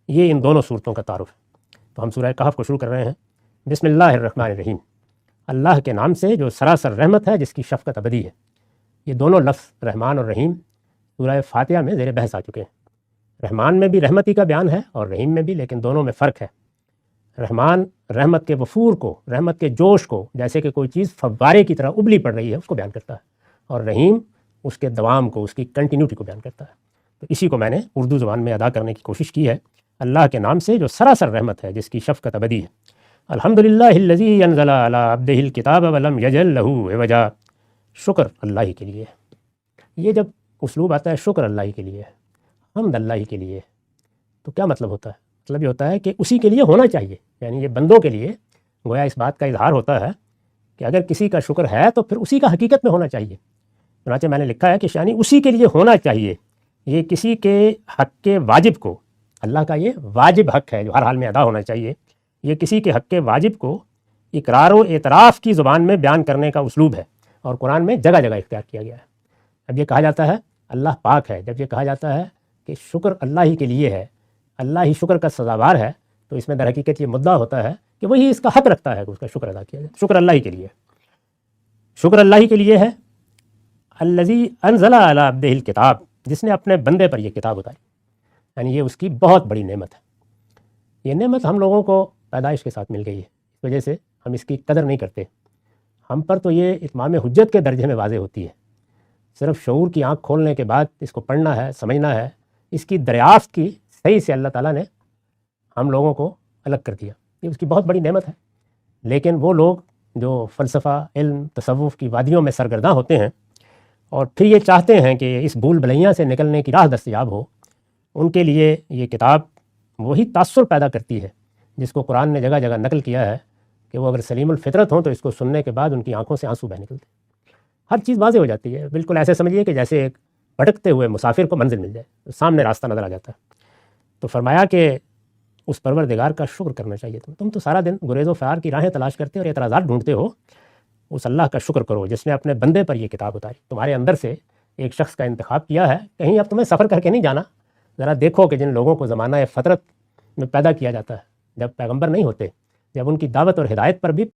یہ ان دونوں صورتوں کا تعارف ہے۔ تو ہم سورہ کہف کو شروع کر رہے ہیں۔ بسم اللہ الرحمن الرحیم، اللہ کے نام سے جو سراسر رحمت ہے، جس کی شفقت ابدی ہے۔ یہ دونوں لفظ رحمان اور رحیم سورہ فاتحہ میں زیر بحث آ چکے ہیں۔ رحمان میں بھی رحمتی کا بیان ہے اور رحیم میں بھی، لیکن دونوں میں فرق ہے۔ رحمان رحمت کے وفور کو، رحمت کے جوش کو، جیسے کہ کوئی چیز فوارے کی طرح ابلی پڑ رہی ہے، اس کو بیان کرتا ہے، اور رحیم اس کے دوام کو، اس کی کنٹینیوٹی کو بیان کرتا ہے۔ تو اسی کو میں نے اردو زبان میں ادا کرنے کی کوشش کی ہے۔ اللہ کے نام سے جو سراسر رحمت ہے، جس کی شفقت ابدی ہے۔ الحمدللہ الذی انزل علی عبدہ الکتاب ولم یجعل لہ عوجا، شکر اللہ ہی کے لیے ہے۔ یہ جب اسلوب آتا ہے شکر اللہ ہی کے لیے ہے، حمد اللہ ہی کے لیے ہے، تو کیا مطلب ہوتا ہے؟ مطلب یہ ہوتا ہے کہ اسی کے لیے ہونا چاہیے، یعنی یہ بندوں کے لیے گویا اس بات کا اظہار ہوتا ہے کہ اگر کسی کا شکر ہے تو پھر اسی کا حقیقت میں ہونا چاہیے۔ چنانچہ میں نے لکھا ہے کہ یعنی اسی کے لیے ہونا چاہیے، یہ کسی کے حق کے واجب کو، اللہ کا یہ واجب حق ہے جو ہر حال میں ادا ہونا چاہیے، یہ کسی کے حق کے واجب کو اقرار و اعتراف کی زبان میں بیان کرنے کا اسلوب ہے، اور قرآن میں جگہ جگہ اختیار کیا گیا ہے۔ اب یہ کہا جاتا ہے اللہ پاک ہے، جب یہ کہا جاتا ہے کہ شکر اللہ ہی کے لیے ہے، اللہ ہی شکر کا سزاوار ہے، تو اس میں در حقیقت یہ مدعا ہوتا ہے کہ وہی اس کا حق رکھتا ہے کہ اس کا شکر ادا کیا جائے۔ شکر اللہ ہی کے لیے، شکر اللہ ہی کے لیے ہے۔ الذی انزل علی عبدہ الکتاب، جس نے اپنے بندے پر یہ کتاب اتاری، یعنی یہ اس کی بہت بڑی نعمت ہے۔ یہ نعمت ہم لوگوں کو پیدائش کے ساتھ مل گئی ہے، اس وجہ سے ہم اس کی قدر نہیں کرتے۔ ہم پر تو یہ اتمام حجت کے درجے میں واضح ہوتی ہے، صرف شعور کی آنکھ کھولنے کے بعد اس کو پڑھنا ہے، سمجھنا ہے، اس کی دریافت کی صحیح سے اللہ تعالیٰ نے ہم لوگوں کو الگ کر دیا، یہ اس کی بہت بڑی نعمت ہے۔ لیکن وہ لوگ جو فلسفہ، علم، تصوف کی وادیوں میں سرگرداں ہوتے ہیں اور پھر یہ چاہتے ہیں کہ اس بھول بھلیاں سے نکلنے کی راہ دستیاب ہو، ان کے لیے یہ کتاب وہی تاثر پیدا کرتی ہے جس کو قرآن نے جگہ جگہ نقل کیا ہے کہ وہ اگر سلیم الفطرت ہوں تو اس کو سننے کے بعد ان کی آنکھوں سے آنسو بہہ نکلتے ہیں، ہر چیز واضح ہو جاتی ہے۔ بالکل ایسے سمجھیے کہ جیسے ایک بھٹکتے ہوئے مسافر کو منزل مل جائے، سامنے راستہ نظر آ جاتا ہے۔ تو فرمایا کہ اس پروردگار کا شکر کرنا چاہیے، تم تو سارا دن گریز و فرار کی راہیں تلاش کرتے اور اعتراضات ڈھونڈتے ہو، اس اللہ کا شکر کرو جس نے اپنے بندے پر یہ کتاب اتاری، تمہارے اندر سے ایک شخص کا انتخاب کیا ہے۔ کہیں اب تمہیں سفر کر کے نہیں جانا، ذرا دیکھو کہ جن لوگوں کو زمانہ فطرت میں پیدا کیا جاتا ہے، جب پیغمبر نہیں ہوتے، جب ان کی دعوت اور ہدایت پر بھی